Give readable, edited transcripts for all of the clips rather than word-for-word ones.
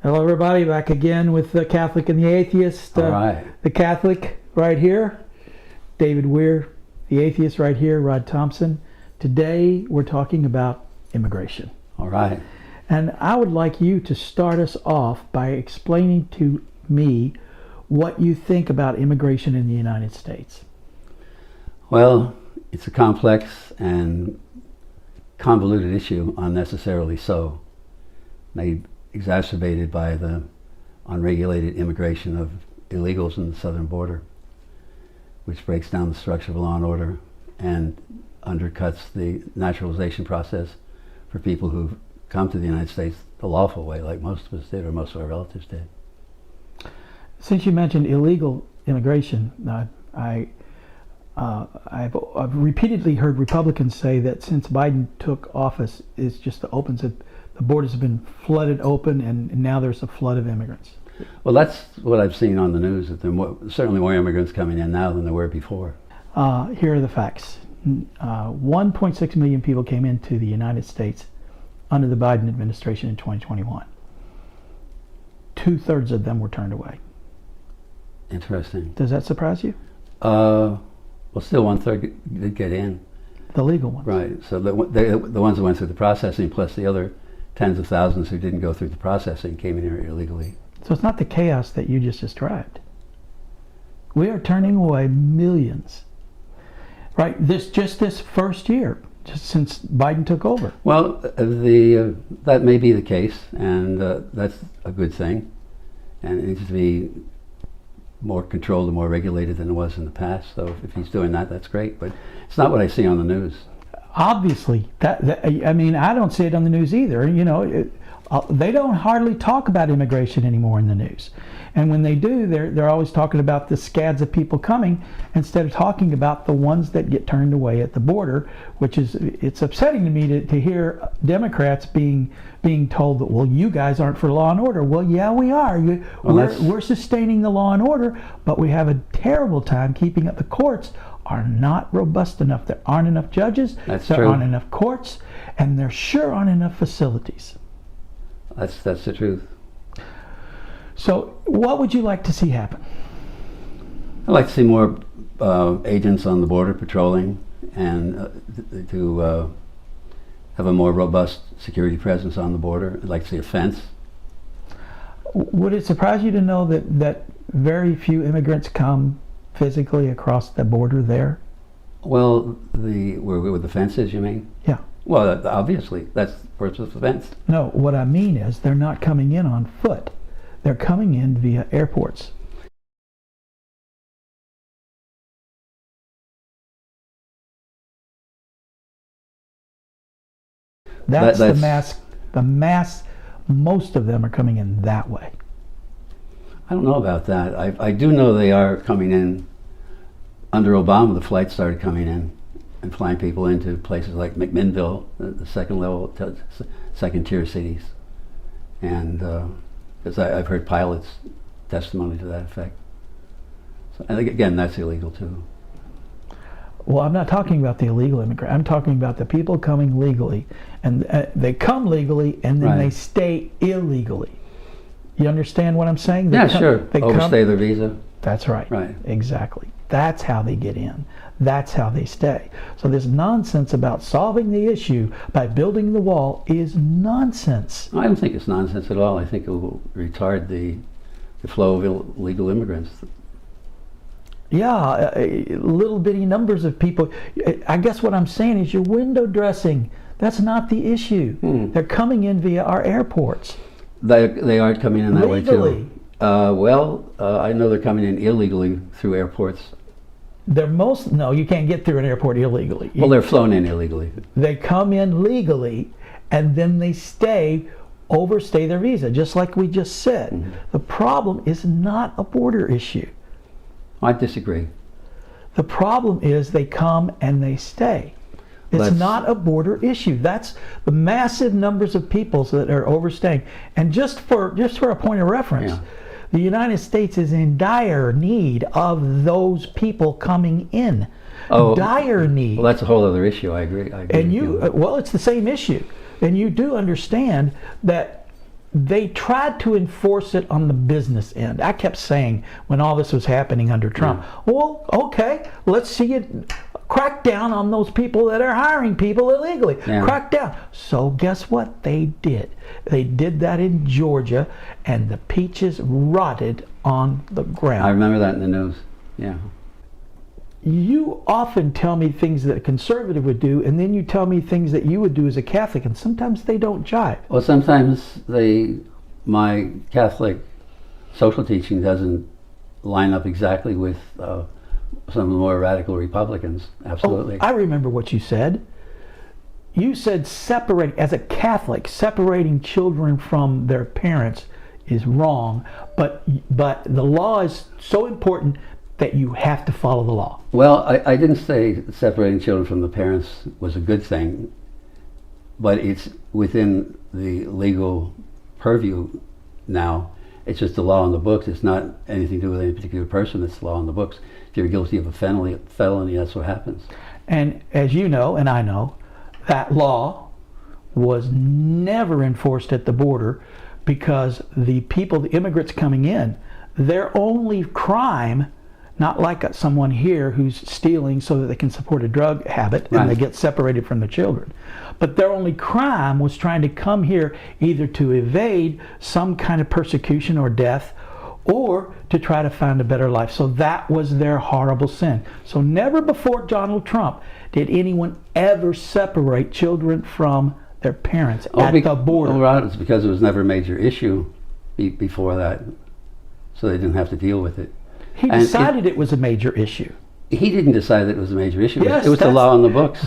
Hello, everybody. Back again with the Catholic and the Atheist. All right. The Catholic right here, David Weir. The Atheist right here, Rod Thompson. Today, we're talking about immigration. All right. And I would like you to start us off by explaining to me what you think about immigration in the United States. Well, it's a complex and convoluted issue, unnecessarily so, made exacerbated by the unregulated immigration of illegals in the southern border, which breaks down the structure of law and order and undercuts the naturalization process for people who've come to the United States the lawful way, like most of us did, or most of our relatives did. Since you mentioned illegal immigration, I've repeatedly heard Republicans say that since Biden took office, it's just the borders have been flooded open, and now there's a flood of immigrants. Well, that's what I've seen on the news, that there are certainly more immigrants coming in now than there were before. Here are the facts. 1.6 million people came into the United States under the Biden administration in 2021. 2/3 of them were turned away. Interesting. Does that surprise you? Well, still 1/3 did get in. The legal ones. Right. So the ones who went through the processing, plus the other tens of thousands who didn't go through the processing, came in here illegally. So it's not the chaos that you just described. We are turning away millions. Right. This first year, just since Biden took over. Well, that may be the case, and that's a good thing. And it needs to be more controlled and more regulated than it was in the past. So if he's doing that, that's great. But it's not what I see on the news. Obviously, I mean, I don't see it on the news either. You know, they don't hardly talk about immigration anymore in the news, and when they do, they're always talking about the scads of people coming instead of talking about the ones that get turned away at the border. Which it's upsetting to me to hear Democrats being told that, well, you guys aren't for law and order. Well, yeah, we are. We're sustaining the law and order, but we have a terrible time keeping up. The courts are not robust enough. There aren't enough judges. There aren't enough courts, and there sure aren't enough facilities. That's the truth. So what would you like to see happen? I'd like to see more agents on the border patrolling, and to have a more robust security presence on the border. I'd like to see a fence. Would it surprise you to know that very few immigrants come physically across the border there? Well, where the fence is, you mean? Yeah. Well, obviously, that's the purpose of the fence. No, what I mean is they're not coming in on foot. They're coming in via airports. That's the mass. The mass, most of them are coming in that way. I don't know about that. I do know they are coming in. Under Obama, the flights started coming in and flying people into places like McMinnville, the second tier cities. And because I've heard pilots' testimony to that effect. So, and again, that's illegal too. Well, I'm not talking about the illegal immigrant. I'm talking about the people coming legally, and they come legally and then they stay illegally. You understand what I'm saying? Sure. They overstay their visa. That's right. Right. Exactly. That's how they get in. That's how they stay. So this nonsense about solving the issue by building the wall is nonsense. I don't think it's nonsense at all. I think it will retard the flow of illegal immigrants. Yeah, little bitty numbers of people. I guess what I'm saying is you're window dressing. That's not the issue. They're coming in via our airports. They are coming in that legally. Way too. I know they're coming in illegally through airports. No, you can't get through an airport illegally. Well, they're flown in illegally. They come in legally, and then they overstay their visa, just like we just said. The problem is not a border issue. I disagree. The problem is they come and they stay. It's not a border issue. That's the massive numbers of people that are overstaying. And just for a point of reference, the United States is in dire need of those people coming in. Dire need. Well, that's a whole other issue. I agree. And well, it's the same issue. And you do understand that they tried to enforce it on the business end. I kept saying when all this was happening under Trump, well, okay, let's see it crack down on those people that are hiring people illegally. Crack down. So guess what they did? They did that in Georgia, and the peaches rotted on the ground. I remember that in the news. Yeah. You often tell me things that a conservative would do, and then you tell me things that you would do as a Catholic, and sometimes they don't jive. Well, sometimes my Catholic social teaching doesn't line up exactly with some of the more radical Republicans. Absolutely. Oh, I remember what you said. You said as a Catholic, separating children from their parents is wrong, but the law is so important that you have to follow the law. Well, I didn't say separating children from the parents was a good thing, but it's within the legal purview now. It's just the law in the books. It's not anything to do with any particular person. It's the law in the books. If you're guilty of a felony, that's what happens. And as you know, and I know, that law was never enforced at the border, because the immigrants coming in, their only crime, not like someone here who's stealing so that they can support a drug habit and they get separated from the children. But their only crime was trying to come here either to evade some kind of persecution or death, or to try to find a better life. So that was their horrible sin. So never before Donald Trump did anyone ever separate children from their parents at the border. Well, it's because it was never a major issue before that, so they didn't have to deal with it. He decided it was a major issue. He didn't decide that it was a major issue. Yes, it was the law on the books.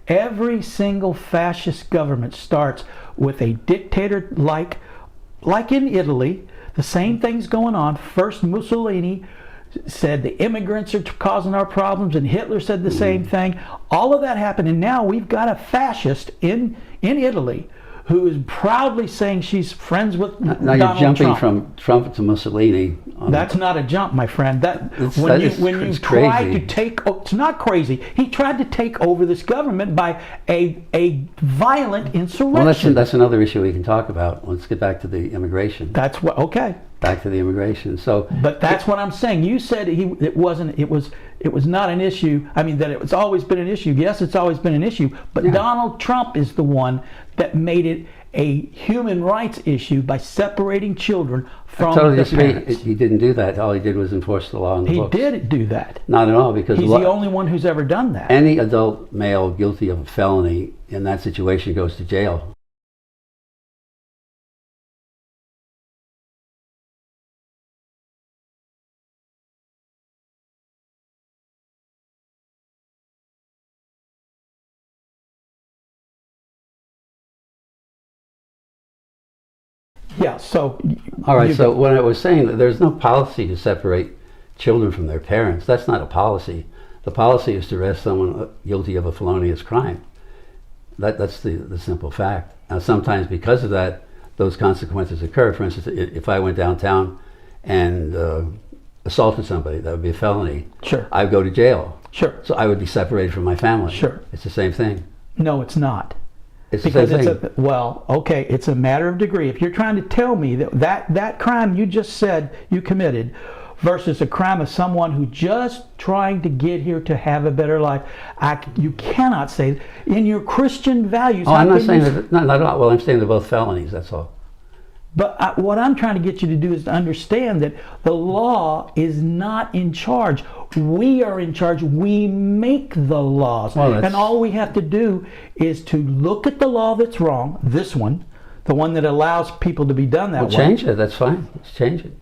Every single fascist government starts with a dictator, like in Italy. The same thing's going on. First, Mussolini said the immigrants are causing our problems, and Hitler said the same thing. All of that happened, and now we've got a fascist in Italy who is proudly saying she's friends with Donald Trump. Now you're jumping from Trump to Mussolini. That's not a jump, my friend. When you try to take, it's not crazy. He tried to take over this government by a violent insurrection. Well, that's another issue we can talk about. Let's get back to the immigration. That's what. Okay. Back to the immigration. So, but that's what I'm saying. You said it was not an issue. I mean, that it's always been an issue. Yes, it's always been an issue. But Donald Trump is the one that made it a human rights issue by separating children from their parents. He didn't do that. All he did was enforce the law in the books. He did do that. Not at all, because he's the only one who's ever done that. Any adult male guilty of a felony in that situation goes to jail. Yeah, so... All right, so when I was saying that there's no policy to separate children from their parents, that's not a policy. The policy is to arrest someone guilty of a felonious crime. That's the simple fact. Now, sometimes because of that, those consequences occur. For instance, if I went downtown and assaulted somebody, that would be a felony. Sure. I would go to jail. Sure. So I would be separated from my family. Sure. It's the same thing. No, it's not. It's the same thing. It's a matter of degree. If you're trying to tell me that crime you just said you committed versus a crime of someone who just trying to get here to have a better life, you cannot say in your Christian values. Oh, I'm not saying that. Not at all. Well, I'm saying they're both felonies. That's all. But what I'm trying to get you to do is to understand that the law is not in charge. We are in charge. We make the laws. And all we have to do is to look at the law that's wrong, this one, the one that allows people to be done that way. Change it. That's fine. Let's change it.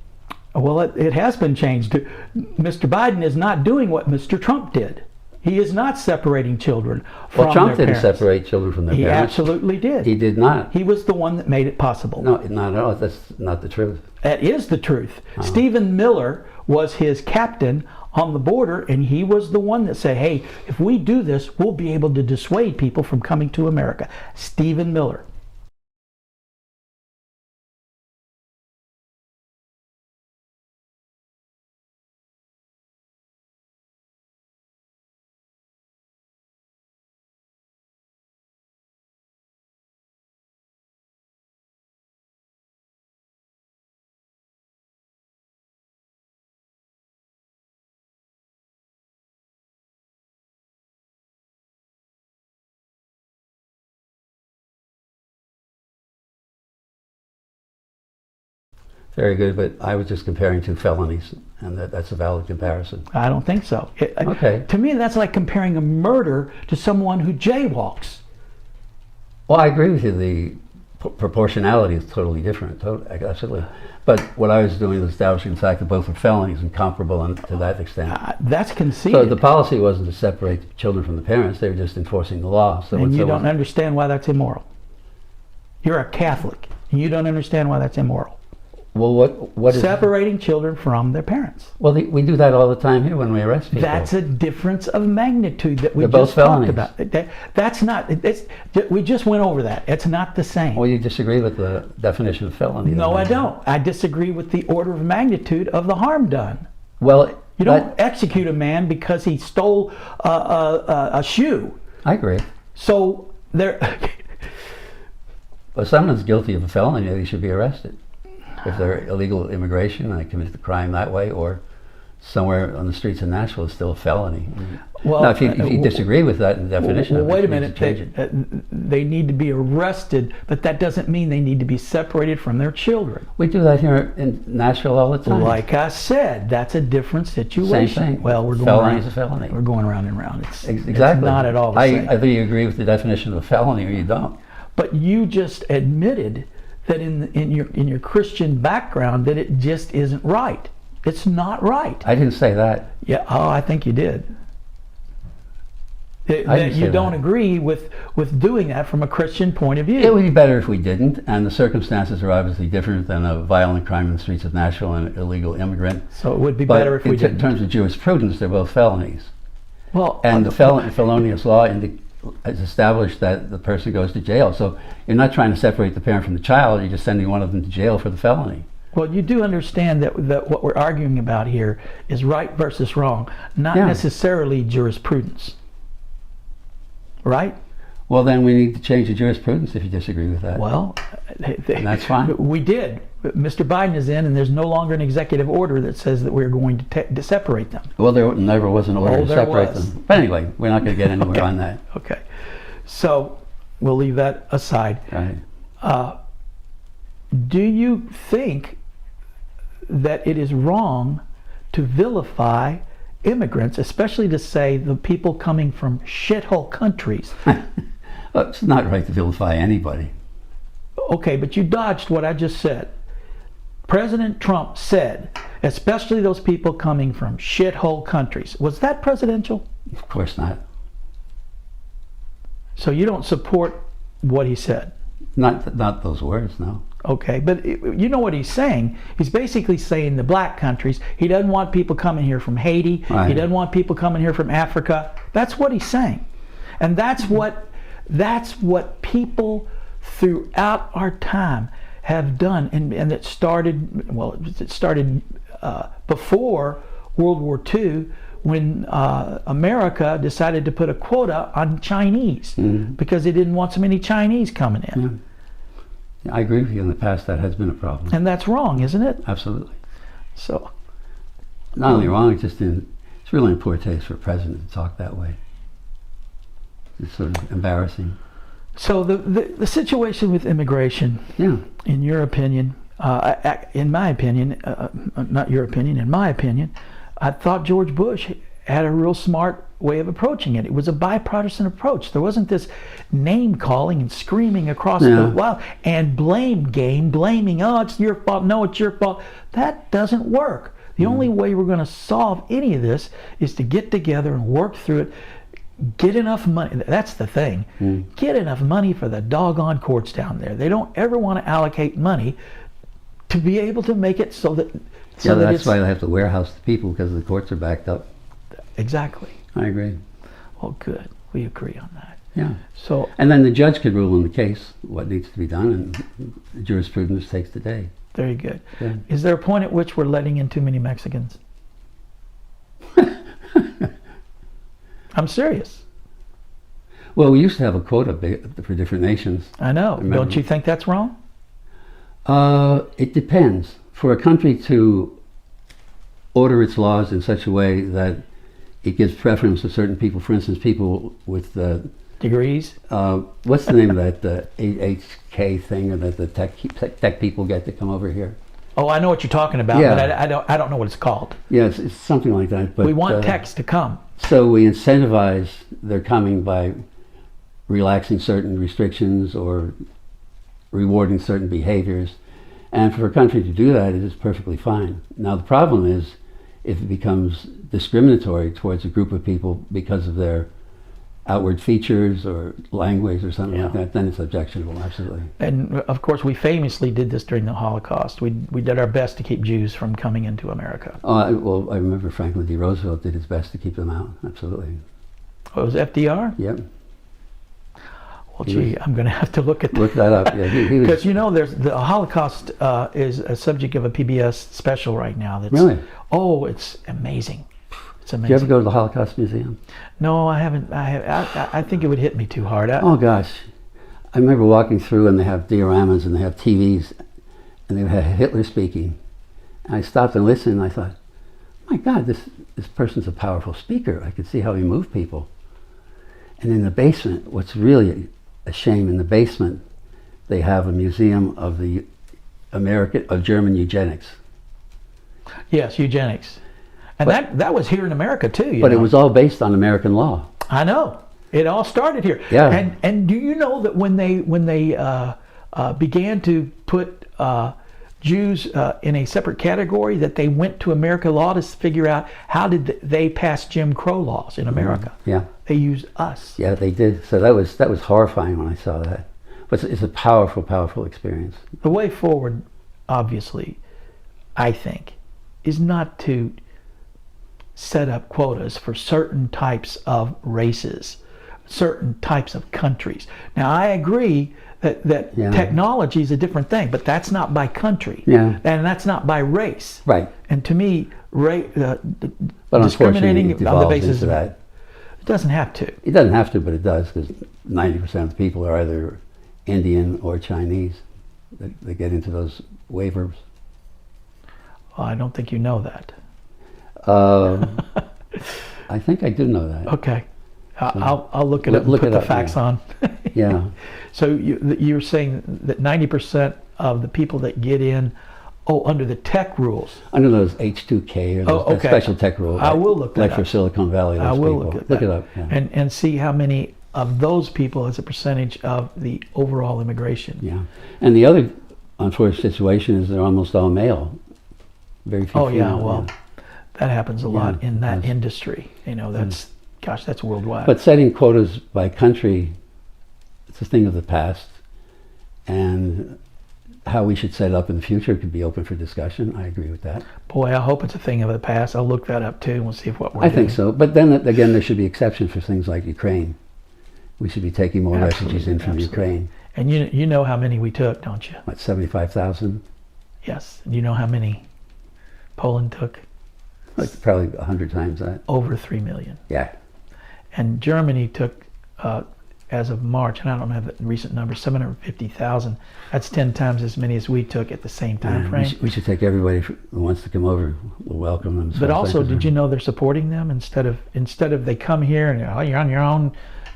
Well, it has been changed. Mr. Biden is not doing what Mr. Trump did. He is not separating children from their parents. Well, Trump didn't separate children from their parents. He absolutely did. He did not. He was the one that made it possible. No, not at all. That's not the truth. That is the truth. Stephen Miller was his captain on the border, and he was the one that said, hey, if we do this, we'll be able to dissuade people from coming to America. Stephen Miller. Very good, but I was just comparing two felonies, and that's a valid comparison. I don't think so. Okay. To me, that's like comparing a murder to someone who jaywalks. Well, I agree with you. The proportionality is totally different, absolutely. But what I was doing was establishing the fact that both are felonies and comparable to that extent. That's conceded. So the policy wasn't to separate the children from the parents, they were just enforcing the law. So and you don't understand why that's immoral. You're a Catholic, and you don't understand why that's immoral. Well, what is separating children from their parents? Well, we do that all the time here when we arrest people. That's a difference of magnitude that we They're just both talked felonies. about. That's not. We just went over that. It's not the same. Well, you disagree with the definition of felony. No, I don't. I disagree with the order of magnitude of the harm done. Well, you don't execute a man because he stole a shoe. I agree. So there. If someone's guilty of a felony, they should be arrested. If they're illegal immigration and they commit the crime that way, or somewhere on the streets of Nashville, it's still a felony. Well, now, if you disagree with that in the definition, well, wait a minute. They need to be arrested, but that doesn't mean they need to be separated from their children. We do that here in Nashville all the time. Like I said, that's a different situation. Same thing. Well, we're going felony around. is a felony. We're going round and round. Exactly. It's not at all the same. Either you agree with the definition of a felony or you don't. But you just admitted that in your Christian background that it just isn't right. It's not right. I didn't say that. Yeah. Oh, I think you did. That you don't agree with doing that from a Christian point of view. It would be better if we didn't, and the circumstances are obviously different than a violent crime in the streets of Nashville and an illegal immigrant. So it would be better if we didn't. In terms of jurisprudence, they're both felonies. Well, and the felonious law has established that the person goes to jail. So you're not trying to separate the parent from the child, you're just sending one of them to jail for the felony. Well, you do understand that what we're arguing about here is right versus wrong, not necessarily jurisprudence. Right? Well, then we need to change the jurisprudence if you disagree with that. Well, and that's fine. We did. Mr. Biden is in, and there's no longer an executive order that says that we're going to separate them. Well, there never was an order to separate them. But anyway, we're not going to get anywhere on that. Okay. So we'll leave that aside. Right. Do you think that it is wrong to vilify immigrants, especially to say the people coming from shithole countries? Well, it's not right to vilify anybody. Okay, but you dodged what I just said. President Trump said, especially those people coming from shithole countries. Was that presidential? Of course not. So you don't support what he said? Not those words, no. Okay, but you know what he's saying? He's basically saying the black countries, he doesn't want people coming here from Haiti, right. He doesn't want people coming here from Africa. That's what he's saying. And that's what people throughout our time have done, and it started before World War II, when America decided to put a quota on Chinese because they didn't want so many Chinese coming in. Yeah. I agree with you. In the past, that has been a problem. And that's wrong, isn't it? Absolutely. So, not only wrong, it's really in poor taste for a president to talk that way. It's sort of embarrassing. So the situation with immigration, in your opinion, in my opinion, not your opinion, in my opinion, I thought George Bush had a real smart way of approaching it. It was a bipartisan approach. There wasn't this name calling and screaming across the wow and blaming, oh, it's your fault, no, it's your fault. That doesn't work. The only way we're going to solve any of this is to get together and work through it. Get enough money. That's the thing. Get enough money for the doggone courts down there. They don't ever want to allocate money to be able to make it so that... that's why they have to warehouse the people, because the courts are backed up. Exactly. I agree. Well, good. We agree on that. Yeah. So, and then the judge could rule in the case what needs to be done, and the jurisprudence takes the day. Very good. Yeah. Is there a point at which we're letting in too many Mexicans? I'm serious. Well, we used to have a quota for different nations. I know. Don't you think that's wrong? It depends. For a country to order its laws in such a way that it gives preference to certain people, for instance, people with degrees. What's the name of that HK thing that the tech people get to come over here? Oh, I know what you're talking about, Yeah. but I don't know what it's called. Yeah, it's something like that. But We want techs to come. So we incentivize their coming by relaxing certain restrictions or rewarding certain behaviors. And for a country to do that, it is perfectly fine. Now, the problem is if it becomes discriminatory towards a group of people because of their outward features or language or something like that, then it's objectionable, absolutely. And of course, we famously did this during the Holocaust. We did our best to keep Jews from coming into America. Well, I remember Franklin D. Roosevelt did his best to keep them out, absolutely. Oh, it was FDR? Yep. Well, gee, I'm going to have to look at that. Look that up. Yeah, he was, Because, you know, there's the Holocaust is a subject of a PBS special right now. That's, really? Oh, it's amazing. It's Did amazing. you ever go to the Holocaust Museum? No, I haven't. I think it would hit me too hard. Oh gosh, I remember walking through and they have dioramas and they have TVs and they had Hitler speaking. And I stopped and listened and I thought, my God, this person's a powerful speaker. I could see how he moved people. And in the basement, what's really a shame, in the basement, they have a museum of the German eugenics. Yes, eugenics. And that was here in America too. But it was all based on American law. I know. It all started here. Yeah. And do you know that when they began to put Jews in a separate category, that they went to American law to figure out how did they pass Jim Crow laws in America? Yeah. They used us. Yeah, they did. So that was horrifying when I saw that. But it's a powerful, powerful experience. The way forward, obviously, I think, is not to set up quotas for certain types of races, certain types of countries. Now, I agree that technology is a different thing, but that's not by country, and that's not by race. Right. And to me, But discriminating unfortunately, it on the devolves basis into of that. It doesn't have to. It doesn't have to, but it does, because 90% of the people are either Indian or Chinese. They get into those waivers. Well, I don't think you know that. I think I do know that. Okay. I'll look it up and look put it the up, facts yeah. on. Yeah. So you're saying that 90% of the people that get in, under the tech rules. Under those H2K or those special tech rules. I will look that like up. for Silicon Valley, those I will people. look at that. Look it up. Yeah. And see how many of those people as a percentage of the overall immigration. Yeah. And the other unfortunate situation is they're almost all male. Very few female, well, that happens a lot in that yes. industry. You know, that's worldwide. But setting quotas by country, it's a thing of the past. And how we should set it up in the future could be open for discussion. I agree with that. Boy, I hope it's a thing of the past. I'll look that up too and we'll see what we're I doing. think so. But then again, there should be exceptions for things like Ukraine. We should be taking more refugees in from Ukraine. And you know how many we took, don't you? What, 75,000? Yes. And you know how many Poland took? Like probably 100 times that. Over 3 million. Yeah. And Germany took, as of March, and I don't have the recent number, 750,000. That's 10 times as many as we took at the same time frame. We should take everybody who wants to come over. We'll welcome them. But also, did you know they're supporting them instead of they come here and you're on your own,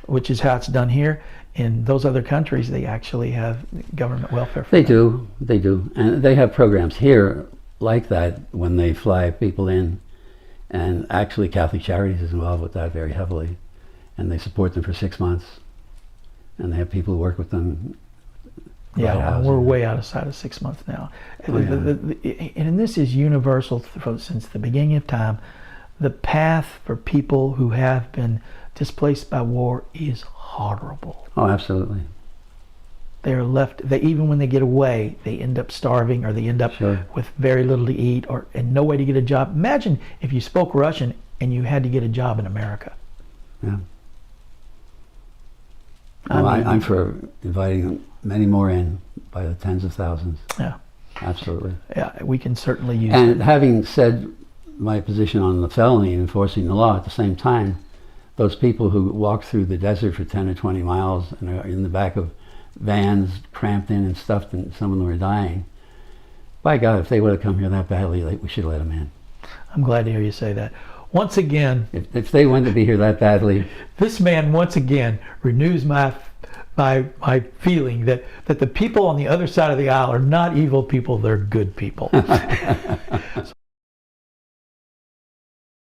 which is how it's done here. In those other countries, they actually have government welfare for them. They do. And they have programs here like that when they fly people in. And actually Catholic Charities is involved with that very heavily. And they support them for 6 months. And they have people who work with them. Yeah, we're way outside of 6 months now. And this is universal since the beginning of time. The path for people who have been displaced by war is horrible. Oh, absolutely. They are left, even when they get away, they end up starving or they end up with very little to eat and no way to get a job. Imagine if you spoke Russian and you had to get a job in America. Yeah. I'm for inviting many more in by the tens of thousands. Yeah. Absolutely. Yeah, we can certainly use And having said my position on the felony and enforcing the law, at the same time, those people who walk through the desert for 10 or 20 miles and are in the back of vans cramped in and stuffed and some of them are dying, by God, if they would have come here that badly, we should have let them in. I'm glad to hear you say that. Once again, if they wanted to be here that badly, this man once again renews my my feeling that the people on the other side of the aisle are not evil people, they're good people.